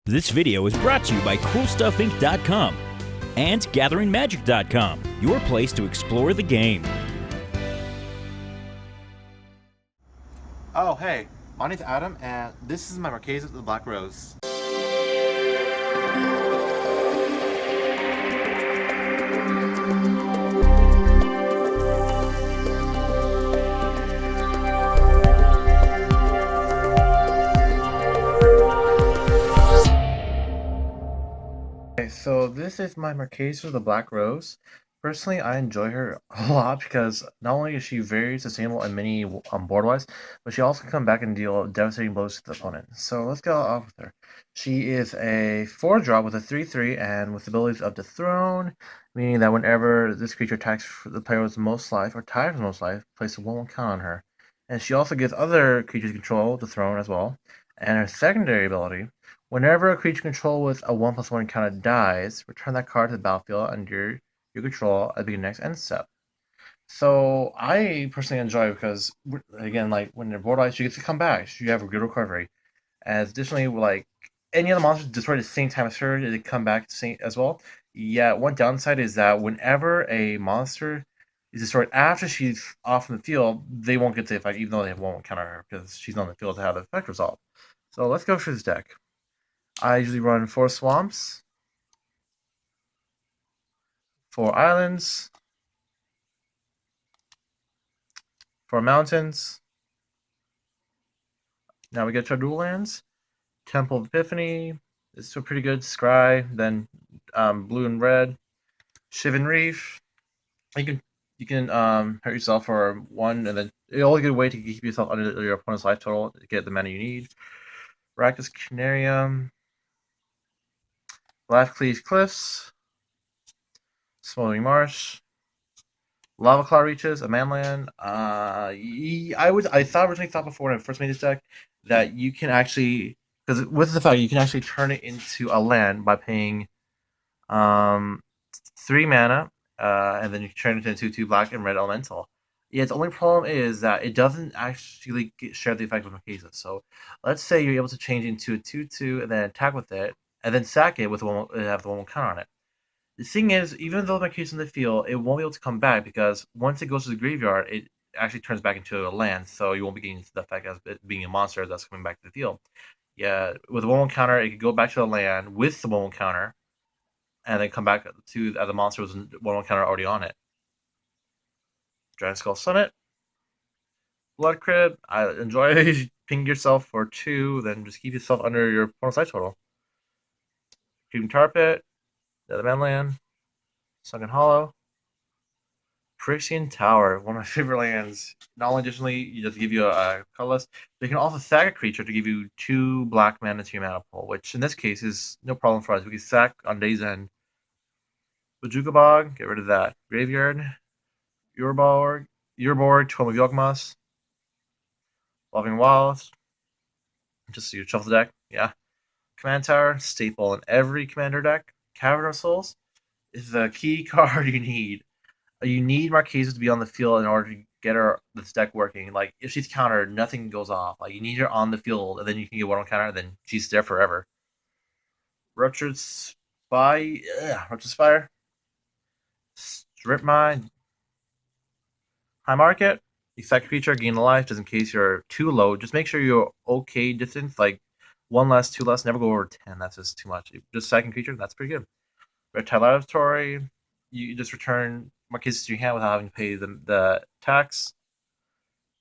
This video is brought to you by CoolStuffInc.com and GatheringMagic.com, your place to explore the game. Oh, hey, my name's Adam, and this is my Marchesa the Black Rose. Okay, so this is my Marchesa the Black Rose. Personally, I enjoy her a lot because not only is she very sustainable in many board-wise, but she also can come back and deal devastating blows to the opponent. So let's go off with her. She is a 4-drop with a 3/3 and with abilities of the Throne, meaning that whenever this creature attacks the player with most life or tied with most life, place a 1/1 count on her. And she also gives other creatures control the Throne as well. And her secondary ability, whenever a creature control with a 1/1 counter dies, return that card to the battlefield under your control at the beginning of the next end step. So I personally enjoy it because, again, like when they're board ice, you get to come back. You have a good recovery. As additionally, like any other monster destroyed at the same time as her, they come back as well. Yeah, one downside is that whenever a monster is destroyed after she's off from the field, they won't get the effect, even though they have 1/1 counter her because she's not on the field to have the effect resolved. So let's go through this deck. I usually run 4 swamps, 4 islands, 4 mountains. Now we get to our dual lands. Temple of Epiphany is still pretty good. Scry, then blue and red. Shivan Reef. You can hurt yourself for 1, and then the only good way to keep yourself under your opponent's life total to get the mana you need. Rakdos Carnarium. Blackcleave Cliffs. Smoldering Marsh. Lavaclaw Reaches, a manland. I originally thought before when I first made this deck that you can actually, because with the fact you can actually turn it into a land by paying 3 mana, and then you turn it into 2 black and red elemental. Yeah, the only problem is that it doesn't actually share the effect with Marchesa. So let's say you're able to change it into a 2/2 and then attack with it, and then sack it with have the 1/1 counter on it. The thing is, even though Marchesa's in the field, it won't be able to come back because once it goes to the graveyard, it actually turns back into a land, so you won't be getting the effect as it being a monster that's coming back to the field. Yeah, with the 1/1 counter, it could go back to the land with the 1/1 counter, and then come back to the monster with the 1/1 counter already on it. Dragonskull Summit. Blood Crypt. I enjoy ping yourself for 2, then just keep yourself under your opponent's life total. Creeping Tar Pit. The other Manland, Sunken Hollow, Phyrexian Tower, one of my favorite lands. Not only additionally, you just give you a colorless, but you can also sack a creature to give you 2 black mana to your mana pool, which in this case is no problem for us. We can sack on day's end. Bojuka Bog, get rid of that. Graveyard, Urborg, Tomb of Yawgmoth, Loving Wilds, just so you shuffle the deck, yeah. Command Tower, staple in every commander deck. Cavern of Souls is the key card you need. You need Marchesa to be on the field in order to get this deck working. Like, if she's countered, nothing goes off. Like, you need her on the field, and then you can get 1 on counter, and then she's there forever. Rupture Spire. Strip Mine. High Market. Effect creature, gain a life, just in case you're too low. Just make sure you're okay distance, like 1 less, 2 less, never go over 10. That's just too much. Just second creature, that's pretty good. Riptide Laboratory, you just return Marchesa to your hand without having to pay the tax.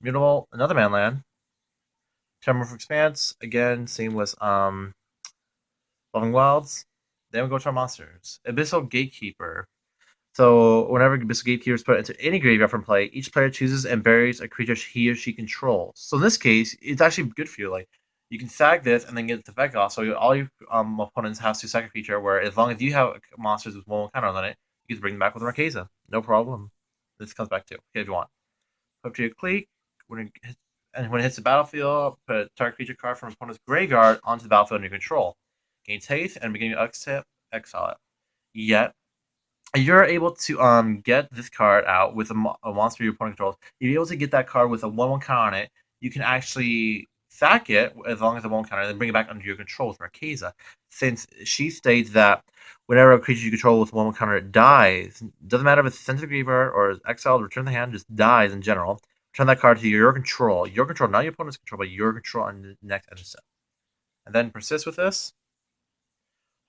Mutable, another manland. Terramorphic Expanse, again, same with Loving Wilds. Then we go to our monsters. Abyssal Gatekeeper. So whenever Abyssal Gatekeeper is put into any graveyard from play, each player chooses and buries a creature he or she controls. So in this case, it's actually good for you. Like, you can sack this and then get the effect off, so all your opponents have to sack a creature, where as long as you have monsters with 1/1 counters on it, you can bring them back with Marchesa. No problem. This comes back to, okay, if you want. Puppeteer Clique, when it hits the battlefield, put a target creature card from opponent's graveyard onto the battlefield under your control. Gain haste and beginning to exile it. Yet, you're able to get this card out with a monster your opponent controls. You're able to get that card with a 1/1 counter on it. You can actually sack it as long as it won't counter, and then bring it back under your control with Marchesa. Since she states that whenever a creature you control with 1/1 counter dies, doesn't matter if it's sent to the graveyard or is exiled, return the hand, just dies in general. Return that card to your control. Your control, not your opponent's control, but your control on the next end step. And then persist with this.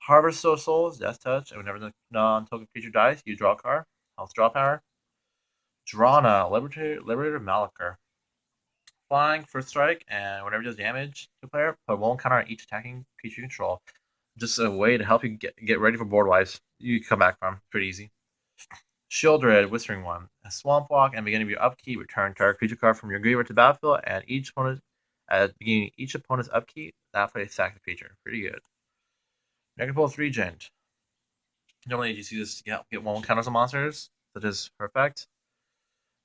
Harvest those souls, Death Touch, and whenever the non-token creature dies, you draw a card. Health draw power. Drana, Liberator Malakar. Flying, first strike, and whenever it does damage to a player, put 1 counter on each attacking creature you control. Just a way to help you get ready for board wipes. You come back from. Pretty easy. Shieldred, Whispering One. A Swamp Walk, and beginning of your upkeep, return target creature card from your graveyard to the battlefield, and each opponent at the beginning of each opponent's upkeep, that plays sack the creature. Pretty good. Necropolis Regent. Normally you see this get 1/1 counters on monsters, such as Perfect.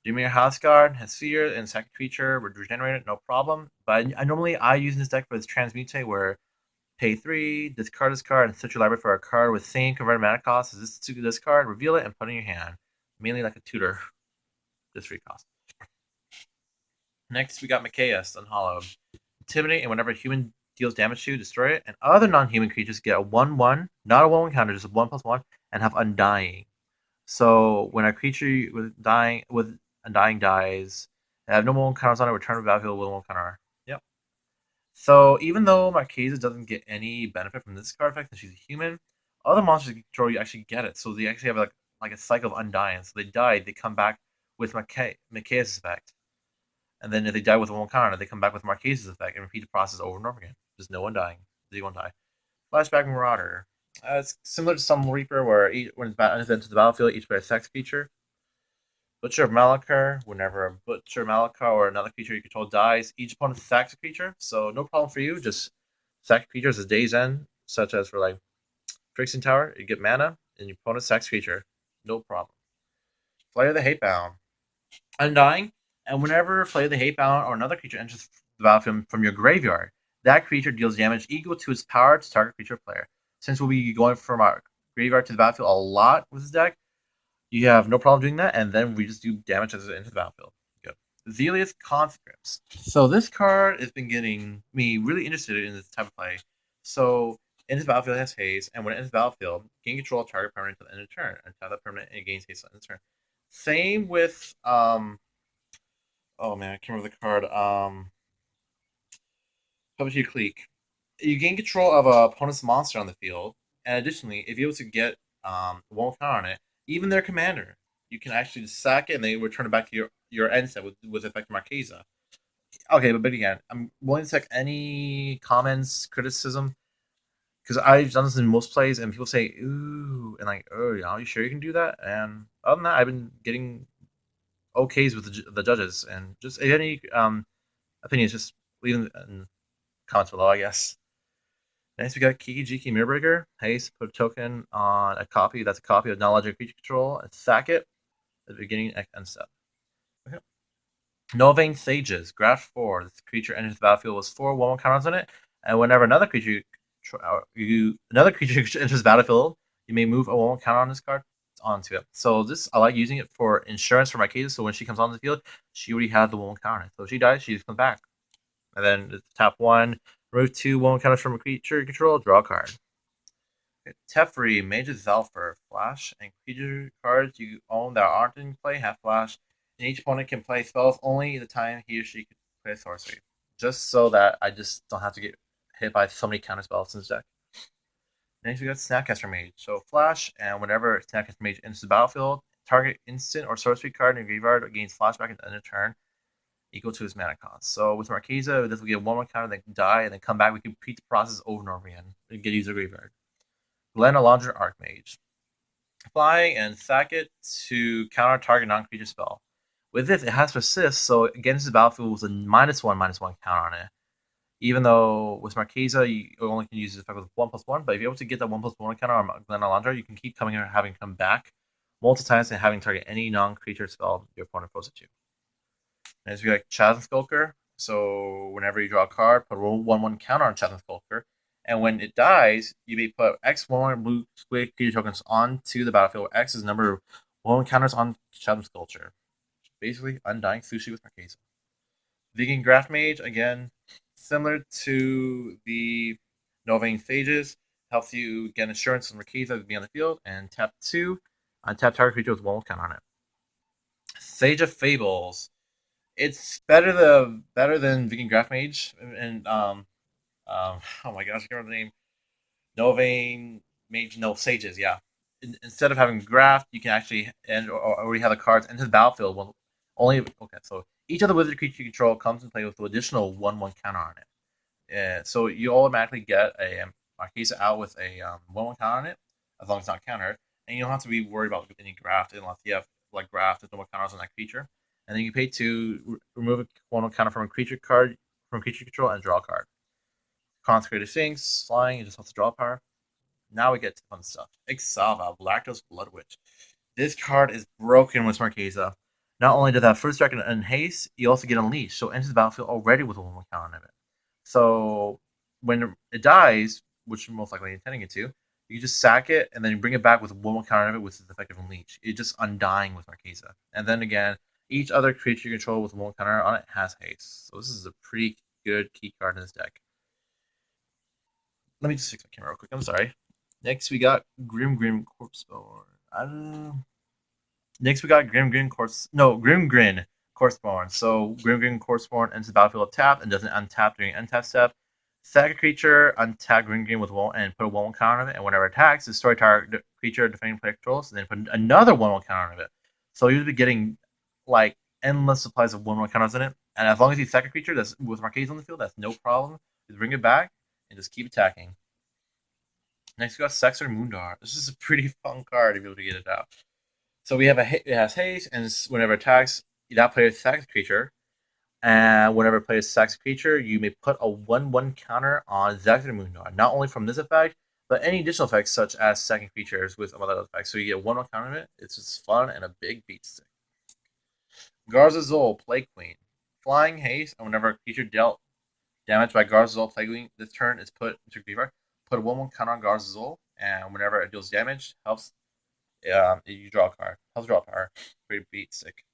Dimir Houseguard has Sphere and sack a creature, would regenerate it, no problem. But normally I use this deck for this Transmutate where pay 3, discard this card, and search your library for a card with same converted mana cost as this card, reveal it, and put it in your hand. Mainly like a tutor. This 3 cost. Next, we got Marchesa, Sunken Hollow. Intimidate, and whenever a human deals damage to you, destroy it. And other non-human creatures get a 1/1, not a 1/1 counter, just a 1/1, and have Undying. So when a creature with Undying dies, and have no 1/1 counters on it, return to the battlefield with 1 counter. Yep. So even though Marchesa doesn't get any benefit from this card effect, and she's a human, other monsters you control you actually get it. So they actually have like a cycle of Undying. So they die, they come back with Marchesa's effect. And then if they die with 1/1 counter, they come back with Marchesa's effect and repeat the process over and over again. There's no Undying. They won't die. Fleshbag Marauder. It's similar to some Reaper where when it's enters the battlefield, each player attacks a creature. Butcher of Malakar. Whenever a Butcher of Malakar or another creature you control dies, each opponent sacks a creature. So no problem for you. Just sack creatures as day's end, such as for like Phyrexian Tower. You get mana, and your opponent sacks creature. No problem. Flare the Hatebound. Undying. And whenever Flay the Hatebound or another creature enters the battlefield from your graveyard, that creature deals damage equal to its power to target creature player. Since we'll be going from our graveyard to the battlefield a lot with this deck, you have no problem doing that, and then we just do damage as it enters the battlefield. Good. Zealous Conscripts. So this card has been getting me really interested in this type of play. So enters the battlefield, it has haste, and when it enters the battlefield, gain control of target permanent until the end of turn. Until that permanent, and it gains haste on the turn. Same with oh man, I can't remember the card. Puppeteer Clique. You gain control of a opponent's monster on the field, and additionally, if you're able to get 1 counter on it, even their commander, you can actually just sack it and they return it back to your end set with effect Marchesa. Okay, but again, I'm willing to take any comments, criticism, because I've done this in most plays, and people say, ooh, and like, oh, are you sure you can do that? And other than that, I've been getting okays with the judges, and just if any opinions, just leave them in comments below, I guess. Next, we got Kiki-Jiki Mirrorbreaker. Haste, put a token on a copy. That's a copy of non-legendary creature control, and sack it at the beginning and step. Okay. Novijen Sages. Graft 4. This creature enters the battlefield with 4 1/1 counters on it, and whenever another creature enters the battlefield, you may move a 1/1 counter on this card onto it. So this, I like using it for insurance for Marchesa, so when she comes on the field, she already has the 1/1 counter. So if she dies, she just comes back. And then it's tap 1, remove 2 1/1 counters from a creature you control, draw a card. Okay. Teferi, Mage's Zelfer, flash, and creature cards you own that aren't in play have flash, and each opponent can play spells only the time he or she can play a sorcery. Just so that I just don't have to get hit by so many counter spells in this deck. Next, we got Snapcaster Mage. So flash, and whenever Snapcaster Mage enters the battlefield, target instant or sorcery card in your graveyard gains flashback at the end of turn, equal to its mana cost. So with Marchesa, this will get 1/1 counter, then die, and then come back. We can repeat the process over and over again and get user graveyard. Glen Alondra Archmage. Flying and sack it to counter target non-creature spell. With this, it has persist, so against the battlefield with a -1/-1 counter on it. Even though with Marchesa, you only can use this effect with 1/1, but if you're able to get that 1/1 counter on Glen Alondra, you can keep coming here, having come back multiple times and having target any non-creature spell your opponent throws at you. Next, we got Chasm Skulker. So whenever you draw a card, put a 1/1 counter on Chasm Skulker, and when it dies, you may put X 1/1 blue squid creature tokens onto the battlefield. Where X is the number of 1/1 counters on Chasm Skulker. Basically, Undying Sushi with Marchesa. Vigean Graftmage, again, similar to the Novijen Sages. Helps you get insurance on Marchesa to be on the field. And tap 2, untap target creature with 1 count on it. Sage of Fables. It's better than Vigean Graftmage and oh my gosh, I can't remember the name. Novijen Mage, no Sages, yeah. Instead of having Graft, you can actually or already have the cards enter the battlefield. Well, only okay. So each other wizard creature you control comes into play with an additional 1/1 counter on it. So you automatically get a Marchesa out with a 1/1 counter on it, as long as it's not countered, and you don't have to be worried about any Graft unless you have like Graft with no more counters on that creature. And then you pay 2, remove a 1/1 counter from a creature card from creature control and draw a card. Consecrated Sphinx, flying, you just have to draw power. Now we get to fun stuff. Ixava, Rakdos Blood Witch. This card is broken with Marchesa. Not only does it have first strike and haste, you also get Unleash, so it enters the battlefield already with a 1/1 counter on it. So when it dies, which you're most likely intending it to, you just sack it and then you bring it back with a 1/1 counter on it, which is effective Unleash. It's just undying with Marchesa. And then again, each other creature you control with a 1/1 counter on it has haste. So this is a pretty good key card in this deck. Let me just fix my camera real quick. I'm sorry. Next, we got Grim Corpseborn. Next, we got Grim Grin Corpseborn. So Grim Grin Corpseborn enters the battlefield tapped and doesn't untap during untap step. Sack a creature, untap Grim Grin with 1 and put a 1/1 counter on it. And whenever it attacks, destroy target creature defending player controls, and then put another 1/1 counter on it. So you'll be getting like endless supplies of 1/1 counters in it. And as long as you sack a creature that's with Marchesa on the field, that's no problem. Just bring it back and just keep attacking. Next, we got Sexer Moondar. This is a pretty fun card if you're able to get it out. So we have it has haste, and whenever it attacks, that player sacks a creature. And whenever a player sacks a creature, you may put a 1/1 counter on Sexer Moondar. Not only from this effect, but any additional effects such as sacking creatures with other effects. So you get 1/1 counter on it. It's just fun and a big beat stick. Garzazol, Plague Queen. Flying haste, and whenever a creature dealt damage by Garzazol, Plague Queen, this turn is put into graveyard. Put a 1/1 counter on Garzazol, and whenever it deals damage, helps you draw a card. Helps draw a power. Pretty beat stick.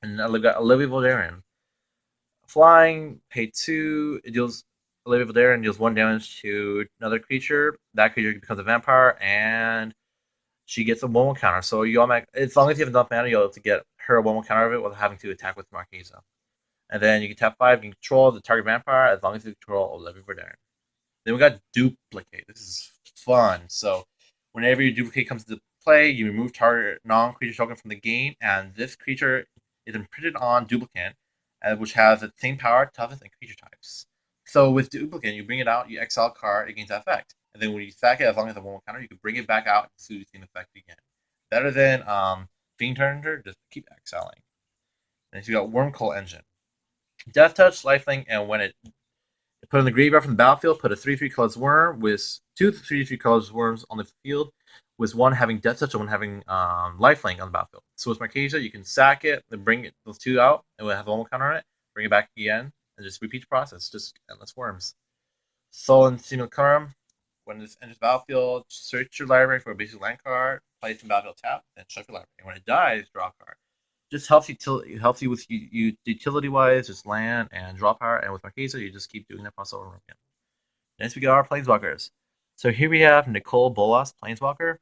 And then we've got Olivia Voldaren. Flying, pay 2. It deals Olivia Voldaren deals 1 damage to another creature. That creature becomes a vampire, and she gets a 1/1 counter. So you as long as you have enough mana, you'll be able to get her a 1/1 counter of it without having to attack with Marchesa. And then you can tap 5, you can control the target vampire as long as you control Olivia Voldaren. Then we got Duplicate. This is fun. So whenever your Duplicate comes into play, you remove target non-creature token from the game, and this creature is imprinted on Duplicate, which has the same power, toughness, and creature types. So with Duplicate, you bring it out, you exile a card against that effect. And then when you sack it, as long as it's a 1/1 counter, you can bring it back out and do the same effect again. Better than Fiend Turner, just keep exiling. And then you got Wormcoil Engine. Death Touch, Lifelink, and when it put in the graveyard from the battlefield, put a 3/3 colors worm with 2 3/3 colors worms on the field, with 1 having Death Touch and 1 having Lifelink on the battlefield. So with Marchesa, you can sack it, then bring those 2 out, and we'll have a 1/1 counter on it, bring it back again, and just repeat the process. Just endless worms. Sullen Simulacrum. When this enters the battlefield, search your library for a basic land card, play it from battlefield tap, then shuffle your library. And when it dies, draw a card. Just helps you with utility wise, just land and draw power. And with Marchesa, you just keep doing that process over and over again. Next, we got our Planeswalkers. So here we have Nicole Bolas, Planeswalker.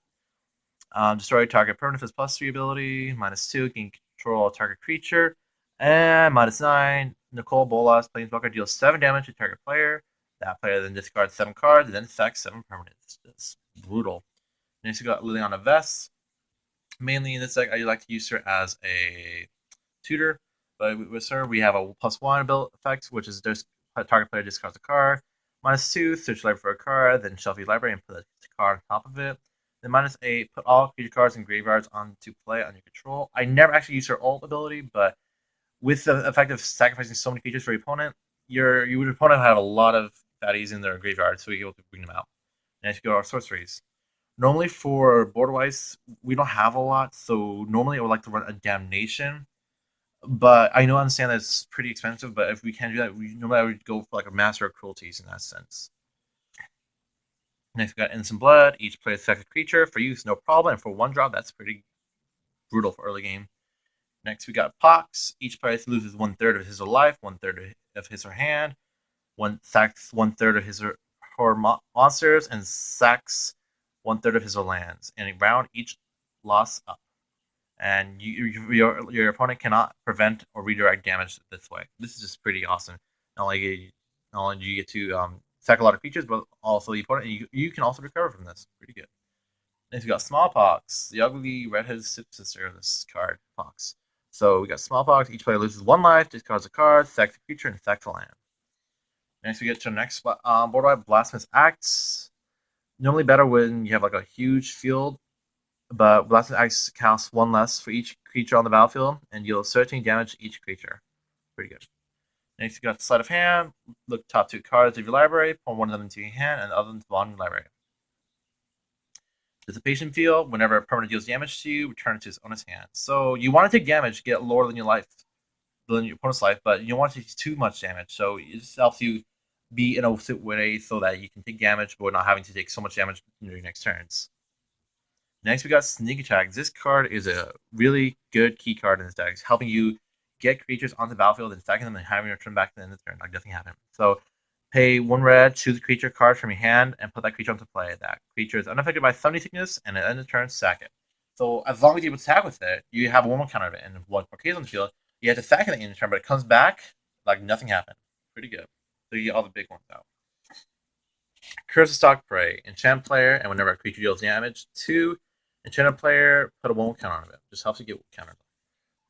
Destroy target permanent with +3 ability, -2, can control a target creature, and -9. Nicole Bolas, Planeswalker, deals 7 damage to target player. That player then discards 7 cards, and then sacks 7 permanents. It's brutal. Next, we got Liliana Vess. Mainly in this deck, I like to use her as a tutor, but with her, we have a +1 ability effect, which is target player discards a card. -2, search library for a card, then shuffle your library and put a card on top of it. Then -8, put all creature cards and graveyards onto play on your control. I never actually use her ult ability, but with the effect of sacrificing so many creatures for your opponent, your opponent have a lot of fatties in their graveyard, so you're able to bring them out. Next, we go to our sorceries. Normally for border-wise, we don't have a lot, so normally I would like to run a Damnation. But I understand that it's pretty expensive, but if we can't do that, normally I would go for like a Master of Cruelties in that sense. Next, we got Innocent Blood. Each player sacks a creature. For use, no problem. And for 1 drop, that's pretty brutal for early game. Next, we got Pox. Each player loses 1/3 of his or life, 1/3 of his or hand. sacks 1/3 of his or her monsters, and sacks 1/3 of his or lands, and round each loss up. And your opponent cannot prevent or redirect damage this way. This is just pretty awesome. Not only do you get to sack a lot of creatures, but also the opponent, you can also recover from this. Pretty good. Next we got Smallpox, the ugly redheaded sister of this card, Pox. So we got Smallpox, each player loses 1 life, discards a card, sacks a creature, and sacks a land. Next we get to the next board wipe, Blasphemous Acts. Normally better when you have like a huge field, but Blasphemous Acts costs 1 less for each creature on the battlefield, and deals 13 damage to each creature. Pretty good. Next, you got Sleight of Hand. Look top 2 cards of your library, pull one of them into your hand, and the other into the bottom of your library. Dissipation Field. Whenever a permanent deals damage to you, return it to its owner's hand. So you want to take damage, get lower than your opponent's life, but you don't want to take too much damage. So it just helps you be in a way so that you can take damage, but not having to take so much damage in your next turns. Next, we got Sneak Attack. This card is a really good key card in this deck. It's helping you get creatures onto the battlefield and stacking them and having them return back to the end of the turn. Like nothing happened. So pay 1 red, choose a creature card from your hand, and put that creature onto play. That creature is unaffected by Summoning Sickness, and at the end of the turn, sack it. So as long as you attack with it, you have a 1/1 counter of it. And one Marchesa on the field, you have to sack it at the end of the turn, but it comes back like nothing happened. Pretty good. So you get all the big ones out. Curse of Stalk Prey. Enchant player, and whenever a creature deals damage to enchanted player, put a 1/1 counter on it. Just helps you get counter.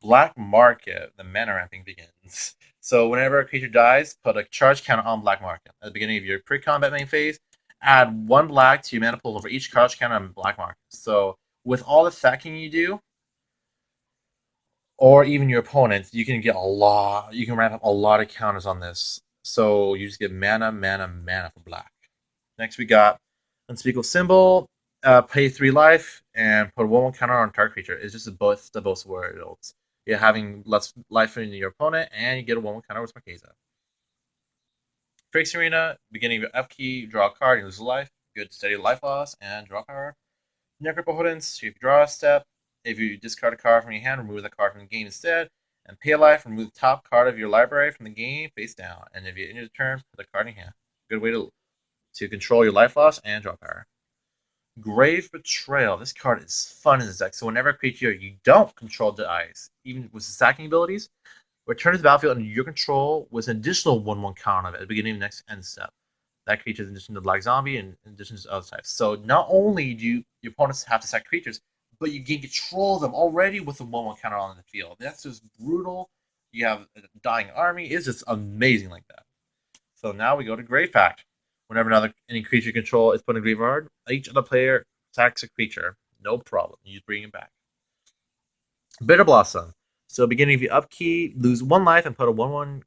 Black Market, the mana ramping begins. So whenever a creature dies, put a charge counter on Black Market. At the beginning of your pre-combat main phase, add 1 black to your mana pool over each charge counter on Black Market. So with all the sacking you do, or even your opponents, you can get you can ramp up a lot of counters on this. So you just get mana for black. Next we got Unspeakable Symbol. Pay 3 life and put a 1/1 counter on target creature. It's just the both worlds. You're having less life in your opponent, and you get a 1/1 counter with Marchesa. Phyrexian Arena, beginning of your upkeep, draw a card, you lose a life. Good steady life loss, and draw a card. Necropolis Regent, if you draw a step, if you discard a card from your hand, remove the card from the game instead. And pay a life, remove the top card of your library from the game face down. And if you end the turn, put the card in your hand. Good way to control your life loss and draw power. Grave Betrayal. This card is fun in this deck. So whenever a creature you don't control dies, even with sacking abilities, return to the battlefield under your control with an additional 1/1 counter of it at the beginning of the next end step. That creature is in addition to Black Zombie and in addition to other types. So not only do your opponents have to sack creatures, but you gain control of them already with a 1/1 counter on the field. That's just brutal. You have a dying army. It's just amazing like that. So now we go to Grave Pact. Whenever any creature you control is put in a graveyard, each other player attacks a creature. No problem. You just bring it back. Bitter Blossom. So beginning of your upkeep, lose 1 life and put a 1/1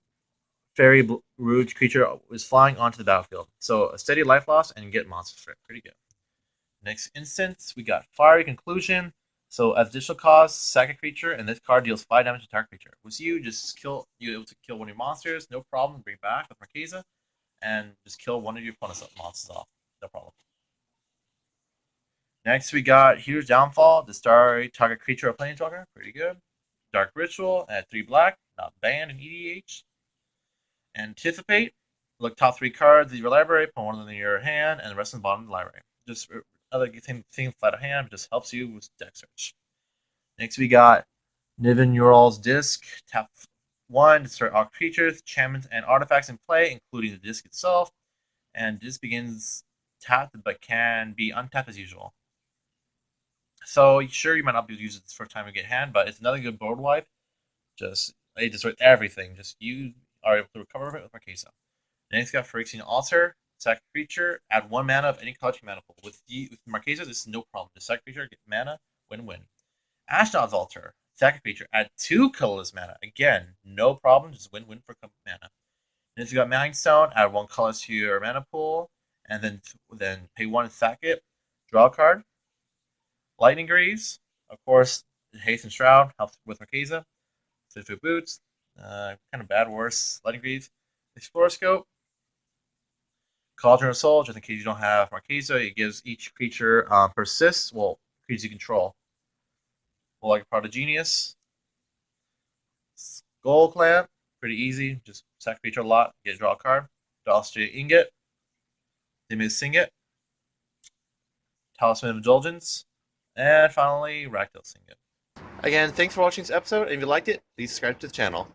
fairy rouge creature is flying onto the battlefield. So a steady life loss and get monsters for it. Pretty good. Next instance, we got Fiery Conclusion. So as additional cost, sack a creature, and this card deals 5 damage to target creature. With you, you're able to kill 1 of your monsters, no problem. Bring back with Marchesa. And just kill 1 of your opponent's monsters off. No problem. Next, we got Hero's Downfall. Destroy target creature or planeswalker. Pretty good. Dark Ritual at 3 black. Not banned in EDH. Anticipate. Look top 3 cards of your library. Put 1 of them in your hand, and the rest in the bottom of the library. Just other thing flat of hand. Just helps you with deck search. Next, we got Niven Ural's Disc. Tap 1, destroy all creatures, enchantments, and artifacts in play, including the disc itself. And this begins tapped, but can be untapped as usual. So, sure, you might not be able to use it the first time you get hand, but it's another good board wipe. It destroys everything. Just you are able to recover it with Marchesa. Next, got Phyrexian Altar. Sack creature, add 1 mana of any color to mana pool. With Marchesa, this is no problem. Just sack creature, get mana, win-win. Ashnod's Altar. Sack a creature, add 2 colorless mana. Again, no problem, just win-win for mana. And if you got Mindstone, add 1 color to your mana pool, and then pay 1 and sack it. Draw a card. Lightning Greaves, of course, Haste and Shroud helps with Marchesa. Swift Boots, kind of bad, worse. Lightning Greaves. Explorer Scope. Cauldron of Souls, just in case you don't have Marchesa, it gives each creature persists. Well, creatures you control. Well, like Protogenius. Skull Clamp, pretty easy. Just sack creature a lot, get a draw a card. the Australia Ingot, the Miss Singlet, Talisman of Indulgence, and finally, Rakdos Ingot. Again, thanks for watching this episode, and if you liked it, please subscribe to the channel.